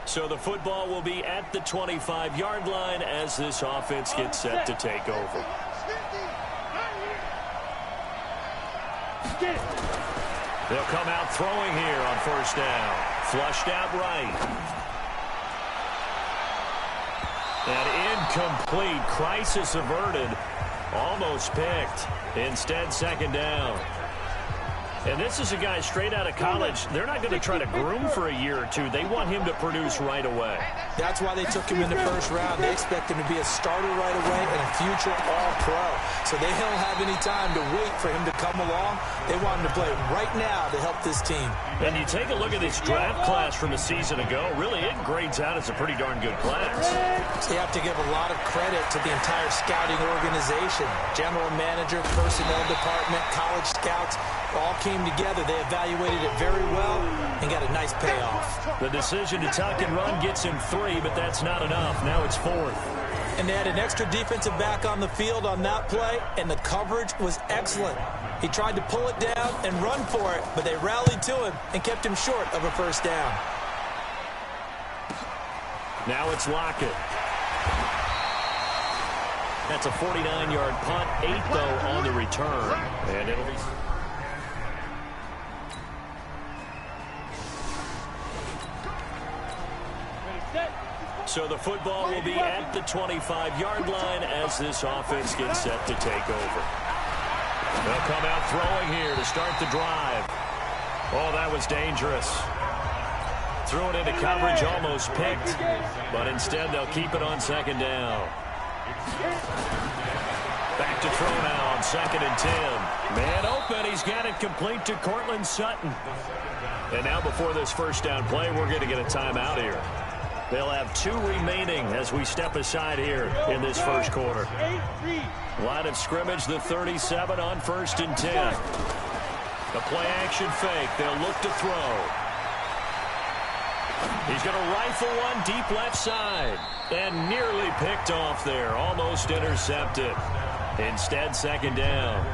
So the football will be at the 25-yard line as this offense gets set to take over. They'll come out throwing here on first down. Flushed out right. And incomplete. Crisis averted. Almost picked. Instead, second down. And this is a guy straight out of college. They're not going to try to groom for a year or two. They want him to produce right away. That's why they took him in the first round. They expect him to be a starter right away and a future all-pro. So they don't have any time to wait for him to come along. They want him to play right now to help this team. And you take a look at this draft class from a season ago. Really, it grades out as a pretty darn good class. So you have to give a lot of credit to the entire scouting organization. General manager, personnel department, college scouts, all came together. They evaluated it very well and got a nice payoff. The decision to tuck and run gets him 3, but that's not enough. Now it's 4th. And they had an extra defensive back on the field on that play, and the coverage was excellent. He tried to pull it down and run for it, but they rallied to him and kept him short of a first down. Now it's Lockett. That's a 49-yard punt, 8 though on the return. And it'll be... So the football will be at the 25-yard line as this offense gets set to take over. They'll come out throwing here to start the drive. Oh, that was dangerous. Threw it into coverage, almost picked. But instead, they'll keep it on second down. Back to throw now on 2nd and 10. Man open, he's got it complete to Cortland Sutton. And now before this first down play, we're going to get a timeout here. They'll have 2 remaining as we step aside here in this first quarter. Line of scrimmage, the 37 on 1st and 10. The play-action fake. They'll look to throw. He's going to rifle one deep left side. And nearly picked off there. Almost intercepted. Instead, second down.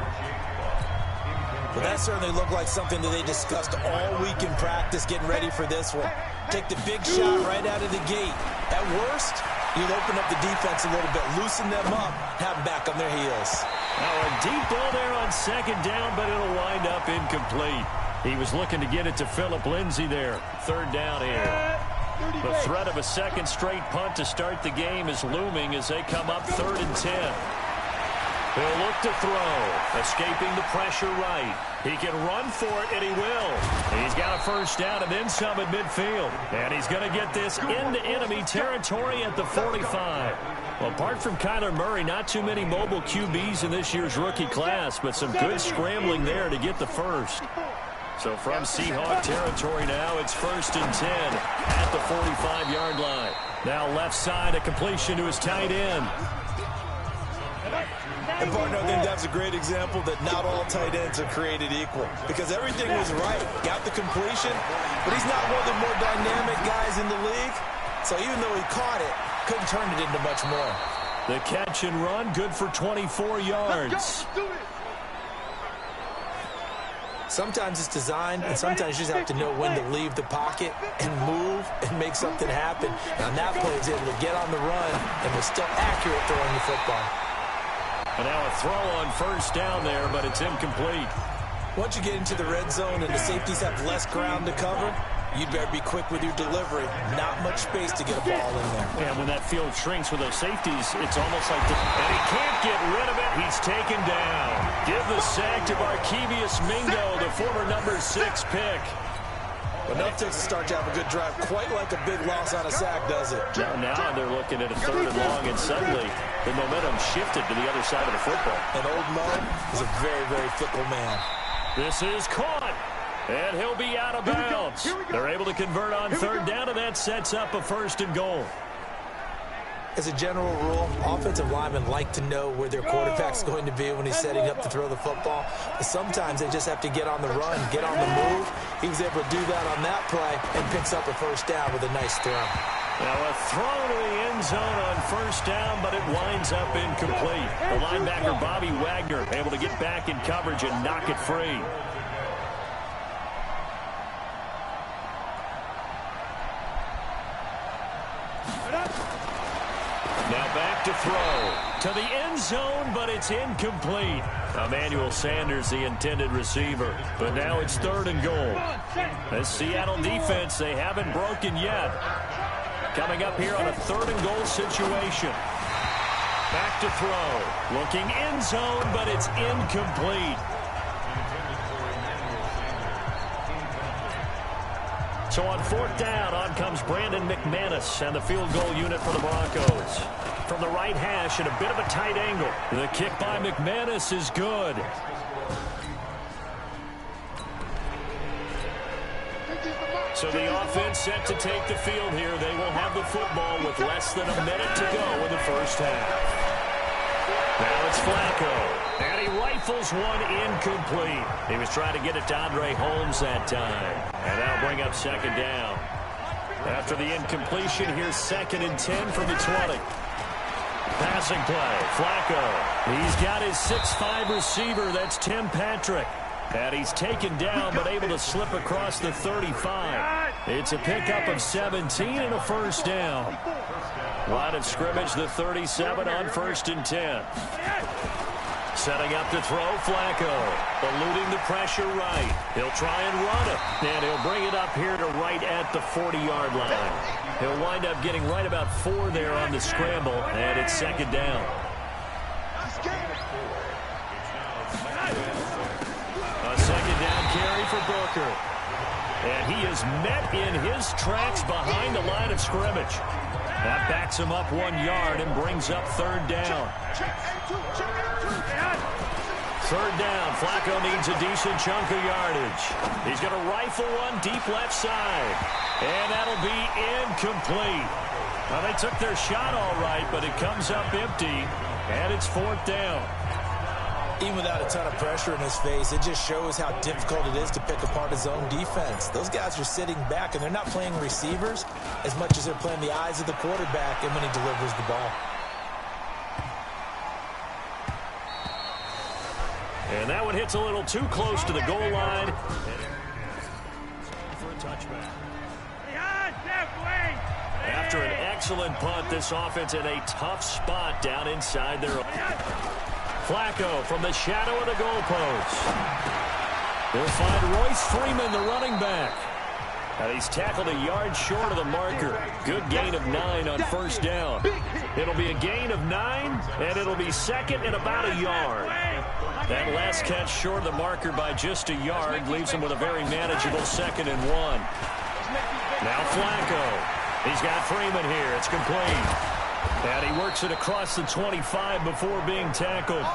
Well, that certainly looked like something that they discussed all week in practice getting ready for this one. Take the big shot right out of the gate. At worst, you'll open up the defense a little bit, loosen them up, have them back on their heels. Now a deep ball there on second down, but it'll wind up incomplete. He was looking to get it to Phillip Lindsay there. Third down here. The threat of a second straight punt to start the game is looming as they come up 3rd and 10. He'll look to throw, escaping the pressure right. He can run for it, and he will. He's got a first down and then some at midfield. And he's going to get this into enemy territory at the 45. Well, apart from Kyler Murray, not too many mobile QBs in this year's rookie class, but some good scrambling there to get the first. So from Seahawk territory now, it's 1st and 10 at the 45-yard line. Now left side, a completion to his tight end. And, partner, I think that's a great example that not all tight ends are created equal. Because everything was right. Got the completion, but he's not one of the more dynamic guys in the league. So even though he caught it, couldn't turn it into much more. The catch and run, good for 24 yards. Sometimes it's designed, and sometimes you just have to know when to leave the pocket and move and make something happen. Now, that play is able to get on the run and was still accurate throwing the football. And now a throw on first down there, but it's incomplete. Once you get into the red zone and the safeties have less ground to cover, you'd better be quick with your delivery. Not much space to get a ball in there. And when that field shrinks with those safeties, it's almost like... And he can't get rid of it. He's taken down. Give the sack to Barkevious Mingo, the former number 6 pick. Enough to start to have a good drive, quite like a big loss on a sack, does it? Now they're looking at a 3rd and long, and suddenly the momentum shifted to the other side of the football. And old Mo is a very, very fickle man. This is caught, and he'll be out of bounds. They're able to convert on 3rd down, and that sets up a 1st and goal. As a general rule, offensive linemen like to know where their quarterback's going to be when he's setting up to throw the football. But sometimes they just have to get on the run, get on the move. He was able to do that on that play and picks up a first down with a nice throw. Now a throw to the end zone on first down, but it winds up incomplete. The linebacker, Bobby Wagner, able to get back in coverage and knock it free. to throw. To the end zone, but it's incomplete. Emmanuel Sanders, the intended receiver. But now it's 3rd and goal. This Seattle defense, they haven't broken yet. Coming up here on a 3rd and goal situation. Back to throw. Looking end zone, but it's incomplete. So on 4th down, on comes Brandon McManus and the field goal unit for the Broncos. From the right hash at a bit of a tight angle. The kick by McManus is good. So the offense set to take the field here. They will have the football with less than a minute to go in the first half. Now it's Flacco. And he rifles one incomplete. He was trying to get it to Andre Holmes that time. And that'll bring up 2nd down. After the incompletion, here's 2nd and 10 from the 20. Passing play. Flacco. He's got his 6'5 receiver. That's Tim Patrick. And he's taken down but able to slip across the 35. It's a pickup of 17 and a first down. Line of scrimmage, the 37 on 1st and 10. Setting up to throw, Flacco. Eluding the pressure right. He'll try and run it. And he'll bring it up here to right at the 40-yard line. He'll wind up getting right about 4 there on the scramble. And it's 2nd down. A 2nd down carry for Booker. And he is met in his tracks behind the line of scrimmage. That backs him up 1 yard and brings up 3rd down. 3rd down. Flacco needs a decent chunk of yardage. He's going to rifle one deep left side. And that'll be incomplete. Well, they took their shot all right, but it comes up empty. And it's 4th down. Even without a ton of pressure in his face, it just shows how difficult it is to pick apart his own defense. Those guys are sitting back, and they're not playing receivers as much as they're playing the eyes of the quarterback and when he delivers the ball. And that one hits a little too close to the goal line. For a touchback. After an excellent punt, this offense in a tough spot down inside their own. Flacco from the shadow of the goalpost. They'll find Royce Freeman, the running back. And he's tackled a yard short of the marker. Good gain of 9 on 1st down. It'll be a gain of 9, and it'll be 2nd and about a yard. That last catch short of the marker by just a yard leaves him with a very manageable 2nd and 1. Now Flacco. He's got Freeman here. It's complete. And he works it across the 25 before being tackled.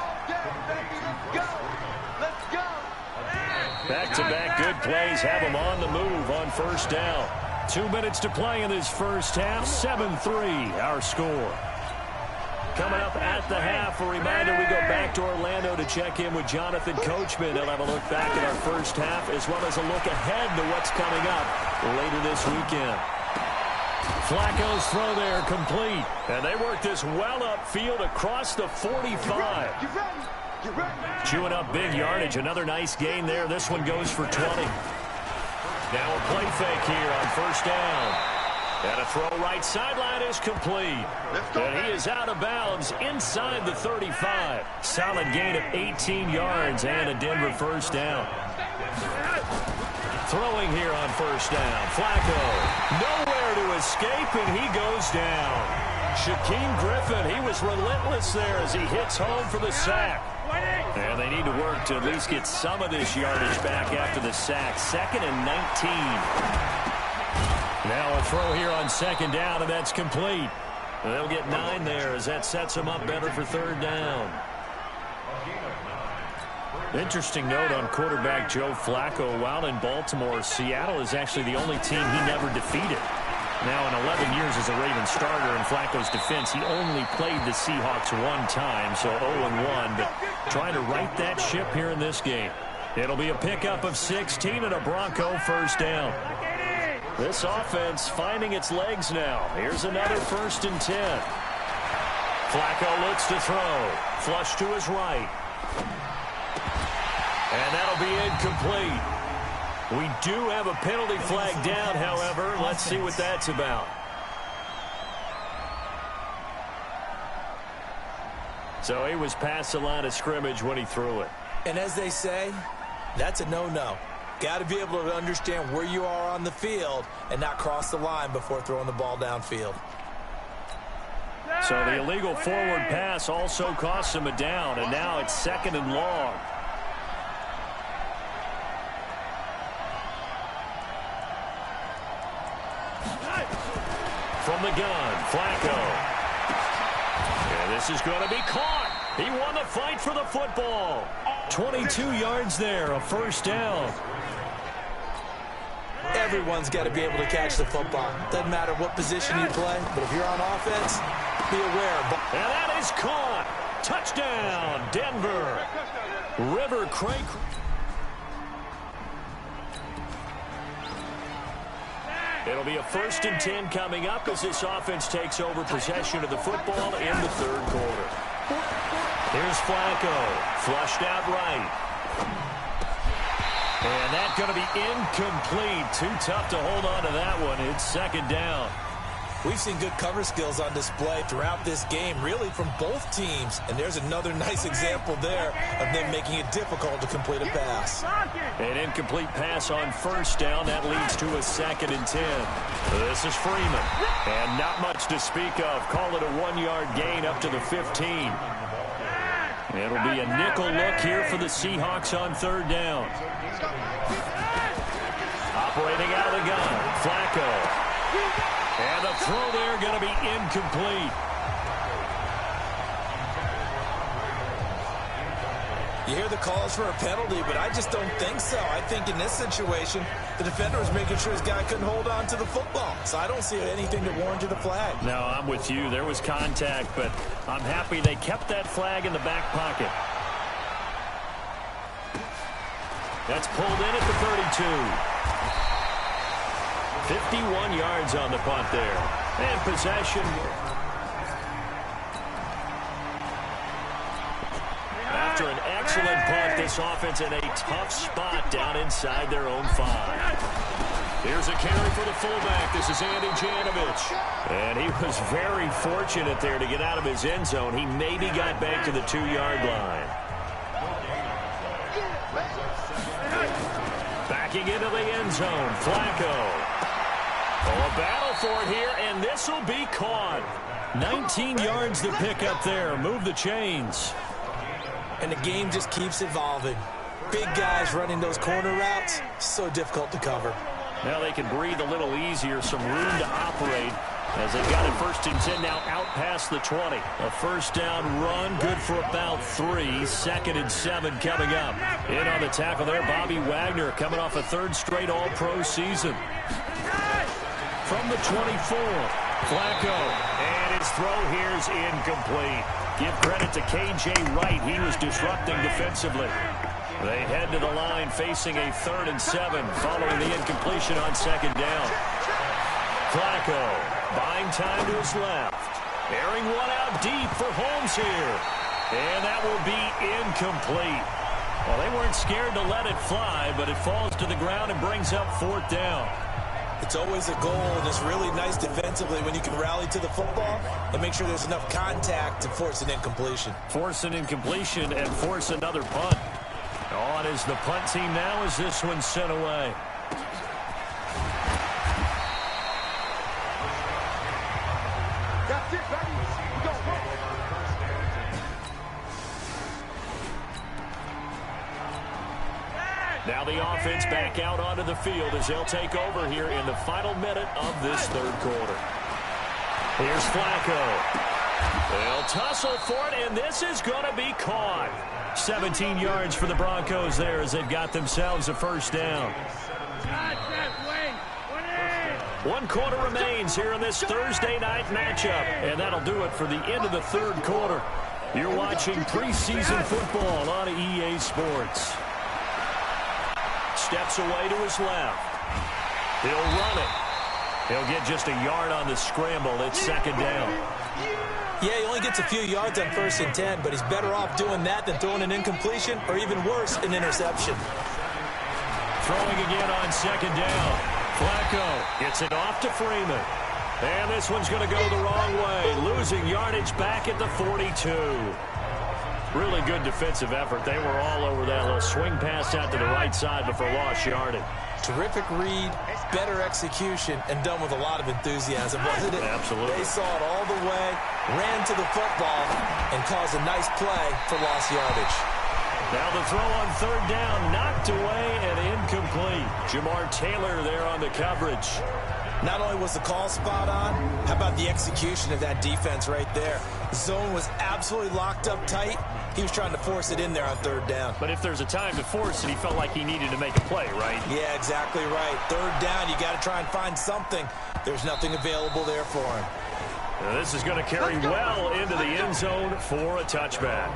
Back-to-back good plays have him on the move on 1st down. 2 minutes to play in this first half. 7-3 our score. Coming up at the half, a reminder we go back to Orlando to check in with Jonathan Coachman. He'll have a look back at our first half as well as a look ahead to what's coming up later this weekend. Flacco's throw there complete. And they work this well upfield across the 45. Chewing up big yardage. Another nice gain there. This one goes for 20. Now a play fake here on 1st down. And a throw right sideline is complete. And he is out of bounds inside the 35. Solid gain of 18 yards and a Denver 1st down. Throwing here on 1st down. Flacco. Nowhere to escape, and he goes down. Shaquem Griffin, he was relentless there as he hits home for the sack. And they need to work to at least get some of this yardage back after the sack. 2nd and 19. Now a throw here on 2nd down, and that's complete. They'll get 9 there as that sets them up better for 3rd down. Interesting note on quarterback Joe Flacco. While in Baltimore, Seattle is actually the only team he never defeated. Now, in 11 years as a Ravens starter in Flacco's defense, he only played the Seahawks 1 time, so 0-1, but trying to right that ship here in this game. It'll be a pickup of 16 and a Bronco 1st down. This offense finding its legs now. Here's another 1st and 10. Flacco looks to throw. Flush to his right. And that'll be incomplete. We do have a penalty flag down, however. Let's see what that's about. So he was past the line of scrimmage when he threw it. And as they say, that's a no-no. Got to be able to understand where you are on the field and not cross the line before throwing the ball downfield. So the illegal forward pass also costs him a down, and now it's 2nd and long. From the gun, Flacco. And this is going to be caught. He won the fight for the football. 22 yards there, a 1st down. Everyone's got to be able to catch the football. Doesn't matter what position you play, but if you're on offense, be aware. And that is caught. Touchdown, Denver. River Crank. It'll be a 1st and 10 coming up as this offense takes over possession of the football in the 3rd quarter. Here's Flacco, flushed out right. And that's going to be incomplete. Too tough to hold on to that one. It's 2nd down. We've seen good cover skills on display throughout this game, really from both teams. And there's another nice example there of them making it difficult to complete a pass. An incomplete pass on 1st down. That leads to a 2nd and 10. This is Freeman. And not much to speak of. Call it a 1-yard gain up to the 15. It'll be a nickel look here for the Seahawks on 3rd down. Operating out of the gun, Flacco. And the throw there going to be incomplete. You hear the calls for a penalty, but I just don't think so. I think in this situation, the defender was making sure his guy couldn't hold on to the football. So I don't see anything that warranted a flag. No, I'm with you. There was contact, but I'm happy they kept that flag in the back pocket. That's pulled in at the 32. 51 yards on the punt there. And possession. After an excellent punt, this offense in a tough spot down inside their own 5. Here's a carry for the fullback. This is Andy Janovich. And he was very fortunate there to get out of his end zone. He maybe got back to the 2-yard line. Backing into the end zone, Flacco. Oh, a battle for it here, and this will be caught. 19 yards to pick up there. Move the chains. And the game just keeps evolving. Big guys running those corner routes, so difficult to cover. Now they can breathe a little easier, some room to operate as they've got it 1st and 10 now out past the 20. A 1st down run, good for about 3. 2nd and 7 coming up. In on the tackle there, Bobby Wagner coming off a 3rd straight All-Pro season. From the 24, Flacco, and his throw here is incomplete. Give credit to K.J. Wright. He was disrupting defensively. They head to the line facing a 3rd and 7 following the incompletion on 2nd down. Flacco buying time to his left. Airing one out deep for Holmes here. And that will be incomplete. Well, they weren't scared to let it fly, but it falls to the ground and brings up 4th down. It's always a goal, and it's really nice defensively when you can rally to the football and make sure there's enough contact to force an incompletion. Force an incompletion and force another punt. On is the punt team now as this one's sent away. Now the offense back out onto the field as they'll take over here in the final minute of this 3rd quarter. Here's Flacco. They'll tussle for it, and this is going to be caught. 17 yards for the Broncos there as they've got themselves a 1st down. 1 quarter remains here in this Thursday night matchup, and that'll do it for the end of the 3rd quarter. You're watching preseason football on EA Sports. Steps away to his left. He'll run it. He'll get just a yard on the scramble. It's 2nd down. Yeah, he only gets a few yards on 1st and 10, but he's better off doing that than throwing an incompletion or even worse, an interception. Throwing again on 2nd down. Flacco gets it off to Freeman. And this one's going to go the wrong way. Losing yardage back at the 42. Really good defensive effort. They were all over that little swing pass out to the right side before lost yardage. Terrific read, better execution, and done with a lot of enthusiasm, wasn't it? Absolutely. They saw it all the way, ran to the football, and caused a nice play for lost yardage. Now the throw on third down, knocked away and incomplete. Jamar Taylor there on the coverage. Not only was the call spot on, how about the execution of that defense right there? The zone was absolutely locked up tight. He was trying to force it in there on third down. But if there's a time to force it, he felt like he needed to make a play, right? Yeah, exactly right. Third down, you got to try and find something. There's nothing available there for him. Now this is going to carry well into the end zone for a touchback.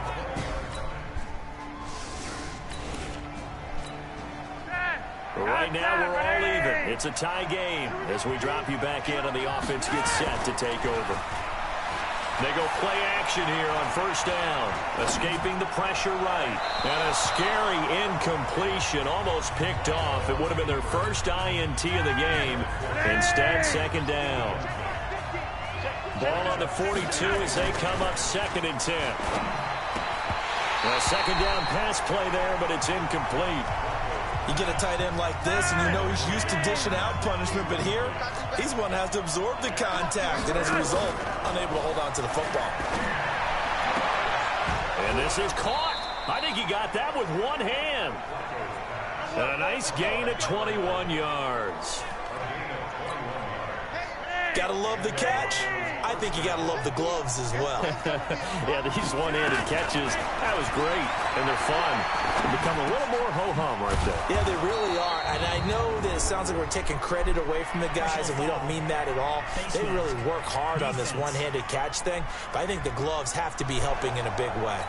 Right now, we're all even. It's a tie game as we drop you back in and the offense gets set to take over. They go play action here on first down. Escaping the pressure right. And a scary incompletion, almost picked off. It would have been their first INT of the game. Instead, second down. Ball on the 42 as they come up 2nd and 10. A second down pass play there, but it's incomplete. You get a tight end like this, and you know he's used to dishing out punishment, but here, he's one that has to absorb the contact, and as a result, unable to hold on to the football. And this is caught. I think he got that with one hand. And a nice gain of 21 yards. Gotta love the catch. I think you gotta love the gloves as well. Yeah, these one-handed catches, that was great, and they're fun. They become a little more ho-hum right there. Yeah, they really are, and I know that it sounds like we're taking credit away from the guys, and we don't mean that at all. They really work hard on this one-handed catch thing, but I think the gloves have to be helping in a big way.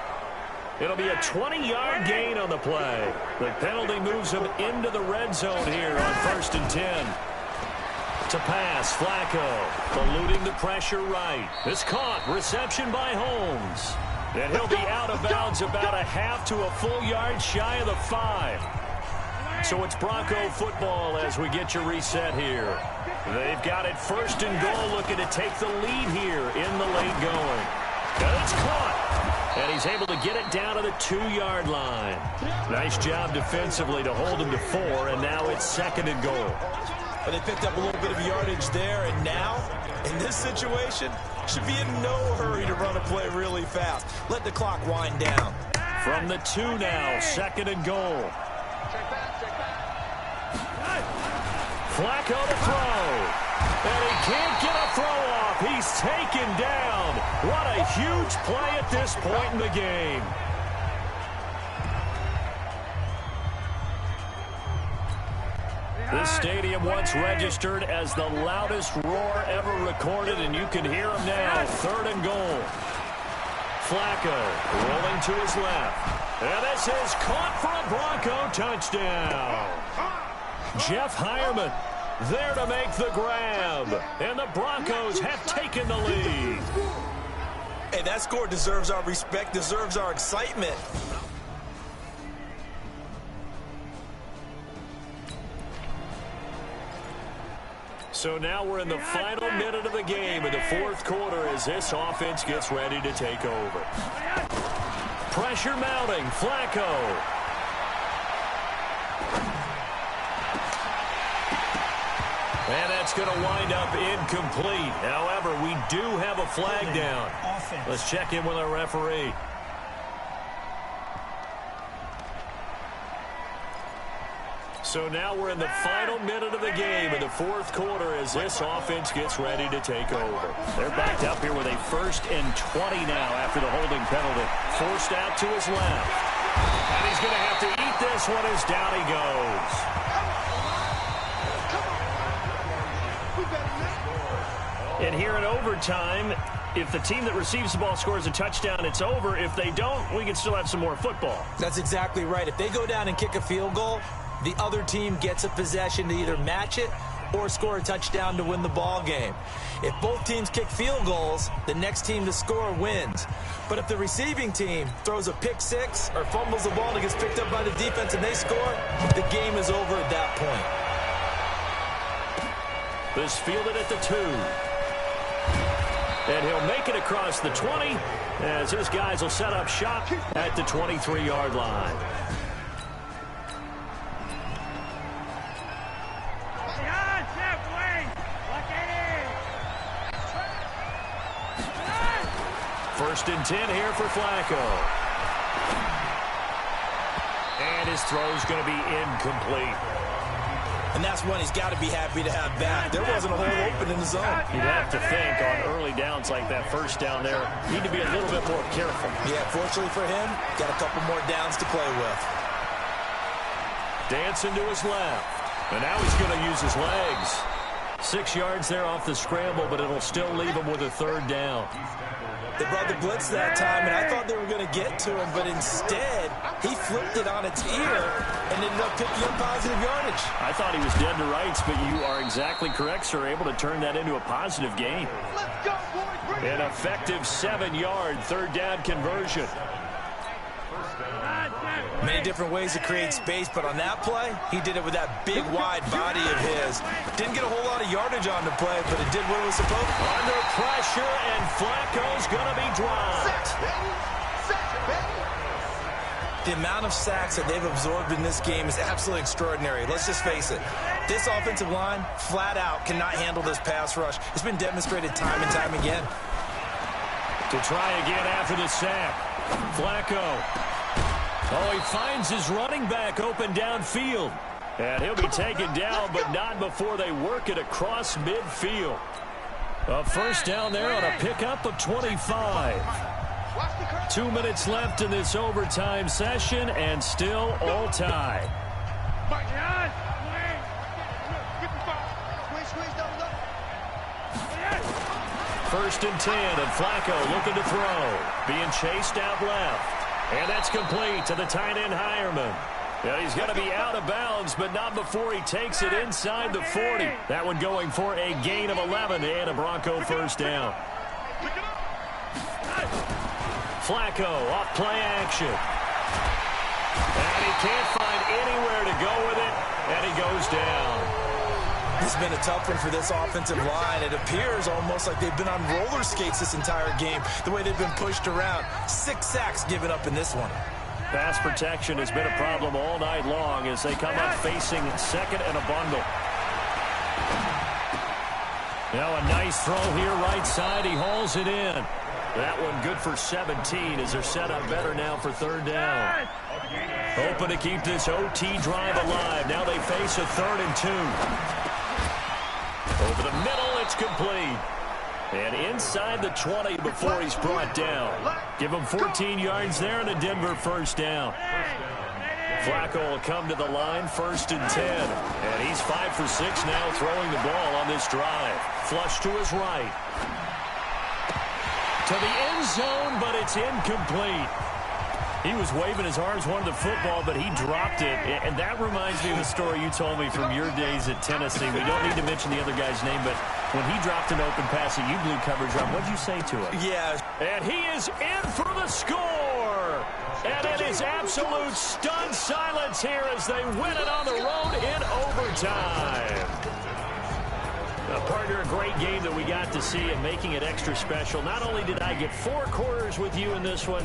It'll be a 20-yard gain on the play. The penalty moves them into the red zone here on 1st and 10. To pass, Flacco, eluding the pressure right. It's caught, reception by Holmes. And he'll be out of bounds about a half to a full yard shy of the 5. So it's Bronco football as we get your reset here. They've got it 1st and goal, looking to take the lead here in the late going. And it's caught. And he's able to get it down to the 2-yard line. Nice job defensively to hold him to 4, and now it's 2nd and goal. But they picked up a little bit of yardage there, and now, in this situation, should be in no hurry to run a play really fast. Let the clock wind down. From the 2 now, 2nd and goal. Flacco to throw. And he can't get a throw off. He's taken down. What a huge play at this point in the game. This stadium once registered as the loudest roar ever recorded, and you can hear him now. 3rd and goal. Flacco rolling to his left. And this is caught for a Bronco touchdown. Jeff Hireman there to make the grab. And the Broncos have taken the lead. Hey, that score deserves our respect, deserves our excitement. So now we're in the final minute of the game in the 4th quarter as this offense gets ready to take over. Pressure mounting. Flacco. And that's going to wind up incomplete. However, we do have a flag down. Let's check in with our referee. So now we're in the final minute of the game in the 4th quarter as this offense gets ready to take over. They're backed up here with a 1st and 20 now after the holding penalty. Forced out to his left. And he's going to have to eat this one as down he goes. And here in overtime, if the team that receives the ball scores a touchdown, it's over. If they don't, we can still have some more football. That's exactly right. If they go down and kick a field goal, the other team gets a possession to either match it or score a touchdown to win the ball game. If both teams kick field goals, the next team to score wins. But if the receiving team throws a pick six or fumbles the ball and it gets picked up by the defense and they score, the game is over at that point. This fielded at the 2. And he'll make it across the 20 as his guys will set up shop at the 23-yard line. First and 10 here for Flacco. And his throw's going to be incomplete. And that's one he's got to be happy to have back. There wasn't a hole open in the zone. You'd have to think on early downs like that first down there, need to be a little bit more careful. Yeah, fortunately for him, got a couple more downs to play with. Dancing to his left. And now he's going to use his legs. 6 yards there off the scramble, but it'll still leave him with a third down. They brought the blitz that time, and I thought they were going to get to him, but instead, he flipped it on its ear and ended up picking up positive yardage. I thought he was dead to rights, but you are exactly correct, sir, able to turn that into a positive gain. An effective 7-yard third down conversion. Many different ways to create space, but on that play, he did it with that big, wide body of his. Didn't get a whole lot of yardage on the play, but it did what it was supposed to. Under pressure, and Flacco's going to be dropped. The amount of sacks that they've absorbed in this game is absolutely extraordinary. Let's just face it. This offensive line, flat out, cannot handle this pass rush. It's been demonstrated time and time again. To try again after the sack. Flacco. Oh, he finds his running back open downfield. And he'll be taken down, but not before they work it across midfield. A first down there on a pickup of 25. 2 minutes left in this overtime session, and still all tied. First and 10, and Flacco looking to throw. Being chased out left. And that's complete to the tight end, Hireman. Yeah, he's going to be out of bounds, but not before he takes it inside the 40. That one going for a gain of 11 and a Bronco first down. Flacco off play action. And he can't find anywhere to go with it, and he goes down. This has been a tough one for this offensive line. It appears almost like they've been on roller skates this entire game, the way they've been pushed around. 6 sacks given up in this one. Pass protection has been a problem all night long as they come up facing second and a bundle. Now a nice throw here right side. He hauls it in. That one good for 17 as they're set up better now for third down. Hoping to keep this OT drive alive. Now they face a 3rd and 2. Over the middle, it's complete. And inside the 20 before he's brought down. Give him 14 yards there and a Denver first down. Flacco will come to the line, 1st and 10. And he's 5 for 6 now throwing the ball on this drive. Flush to his right. To the end zone, but it's incomplete. He was waving his arms, wanted the football, but he dropped it. And that reminds me of the story you told me from your days at Tennessee. We don't need to mention the other guy's name, but when he dropped an open pass that you blew coverage on, what did you say to him? Yeah. And he is in for the score. And it is absolute stunned silence here as they win it on the road in overtime. Partner, a great game that we got to see and making it extra special. Not only did I get 4 quarters with you in this one,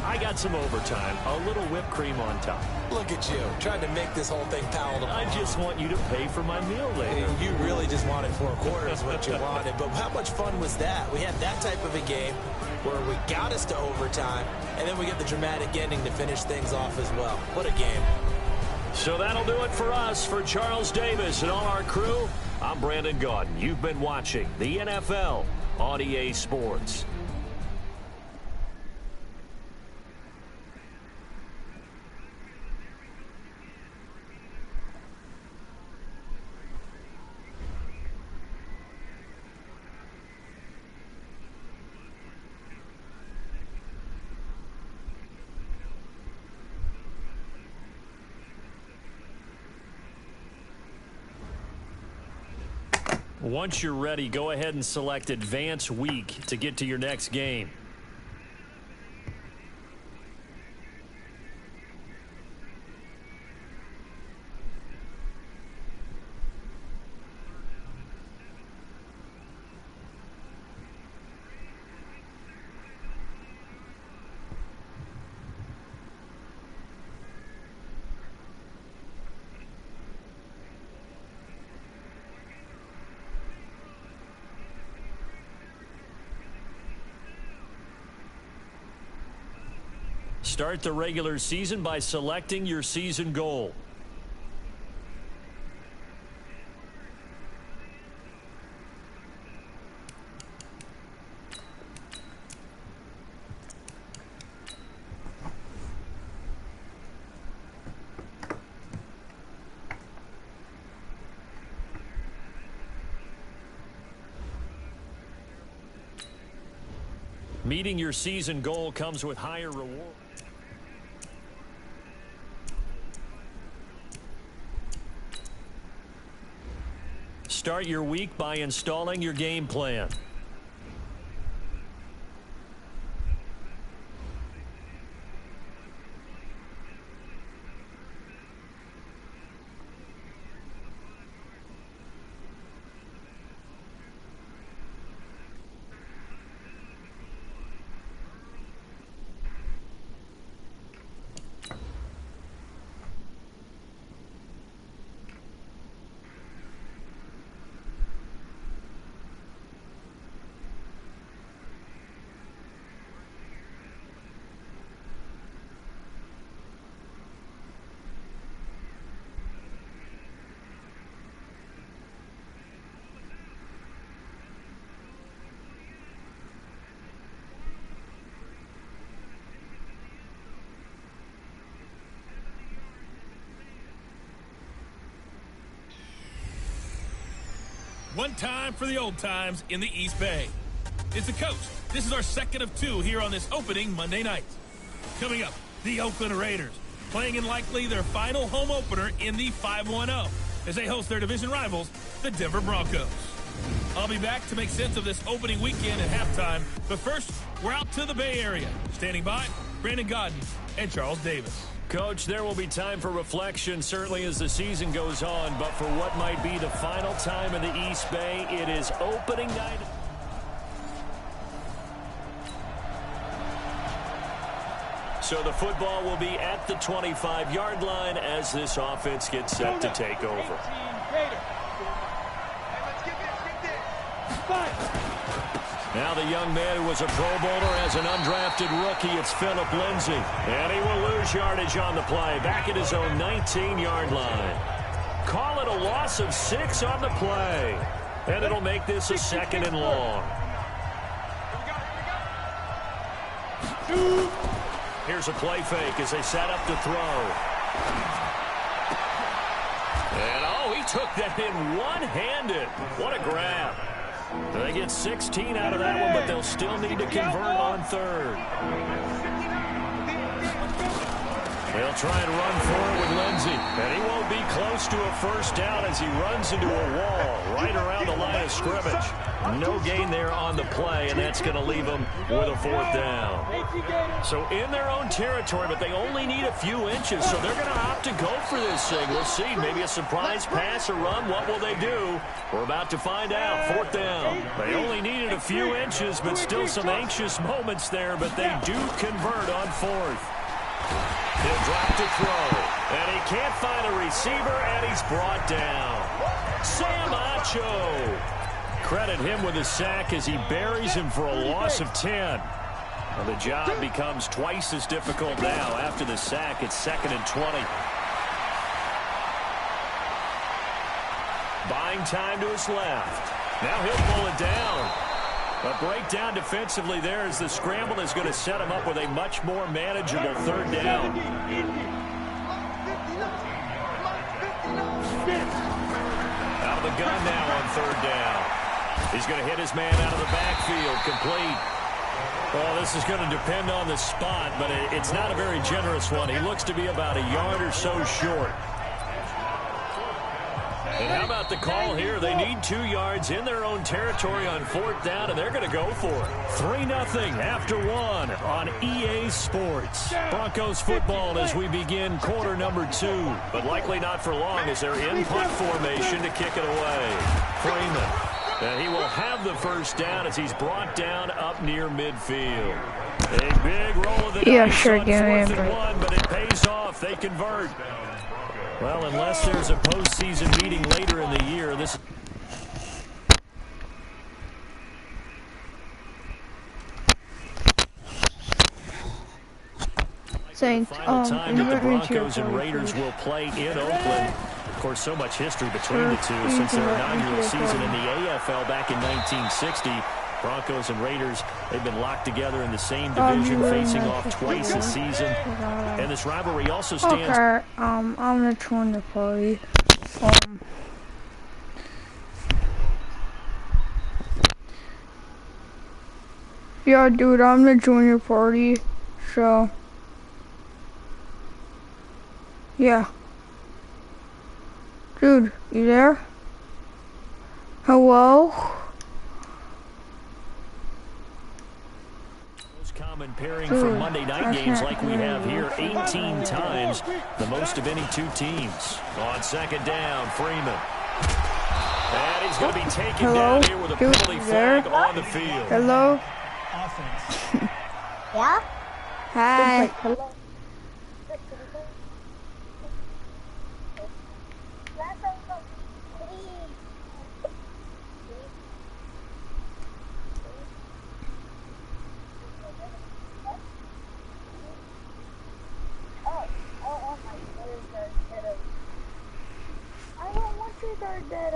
I got some overtime, a little whipped cream on top. Look at you, trying to make this whole thing palatable. I just want you to pay for my meal later. You really just wanted 4 quarters, what you wanted. But how much fun was that? We had that type of a game where we got us to overtime, and then we get the dramatic ending to finish things off as well. What a game. So that'll do it for us. For Charles Davis and all our crew, I'm Brandon Gaudin. You've been watching the NFL on EA Sports. Once you're ready, go ahead and select Advance Week to get to your next game. Start the regular season by selecting your season goal. Meeting your season goal comes with higher reward. Start your week by installing your game plan. One time for the old times in the East Bay. It's the coach. This is our second of two here on this opening Monday night. Coming up, the Oakland Raiders, playing in likely their final home opener in the 5-1-0 as they host their division rivals, the Denver Broncos. I'll be back to make sense of this opening weekend at halftime, but first, we're out to the Bay Area. Standing by, Brandon Godden and Charles Davis. Coach, there will be time for reflection, certainly as the season goes on, but for what might be the final time in the East Bay, it is opening night. So the football will be at the 25-yard line as this offense gets set to take over. Now the young man who was a Pro Bowler as an undrafted rookie, it's Philip Lindsay. And he will lose yardage on the play, back at his own 19-yard line. Call it a loss of 6 on the play. And it'll make this a second and long. Here's a play fake as they set up to throw. And oh, he took that in one-handed. What a grab. They get 16 out of that one, but they'll still need to convert on third. They'll try and run forward with Lindsay, and he won't be close to a first down as he runs into a wall right around the line of scrimmage. No gain there on the play, and that's going to leave them with a fourth down. So in their own territory, but they only need a few inches, so they're going to opt to go for this thing. We'll see. Maybe a surprise pass or run. What will they do? We're about to find out. Fourth down. They only needed a few inches, but still some anxious moments there, but they do convert on fourth. He'll drop to throw, and he can't find a receiver, and he's brought down. Sam Acho. Credit him with a sack as he buries him for a loss of 10. Well, the job becomes twice as difficult now. After the sack, it's 2nd and 20. Buying time to his left. Now he'll pull it down. A breakdown defensively there as the scramble is going to set him up with a much more manageable third down. Out of the gun now on third down. He's going to hit his man out of the backfield, complete. Well, this is going to depend on the spot, but it's not a very generous one. He looks to be about a yard or so short. And how about the call here? They need 2 yards in their own territory on fourth down, and they're going to go for it. 3-0 after 1 on EA Sports. Broncos football as we begin quarter number 2, but likely not for long as they're in punt formation to kick it away. Freeman. And he will have the first down as he's brought down up near midfield. A big roll of the dice sure, on 4th and 1, but it pays off. They convert. Well, unless there's a postseason meeting later in the year, this. Saints. Final time that the invite me to your Broncos and party, Raiders please. will play in Oakland. Of course, so much history between the two since their inaugural season in the AFL back in 1960. Broncos and Raiders, they've been locked together in the same division, facing off twice this season. And this rivalry also stands... Okay, I'm gonna join the party. Yeah, dude, I'm gonna join your party, so... Yeah. Dude, you there? Hello? Most common pairing for Monday night games like we have here, 18 times, the most of any two teams. On second down, Freeman. And he's going to be taken down here with a penalty flag on the field. Hello? Yeah? Hi. I don't want to start that.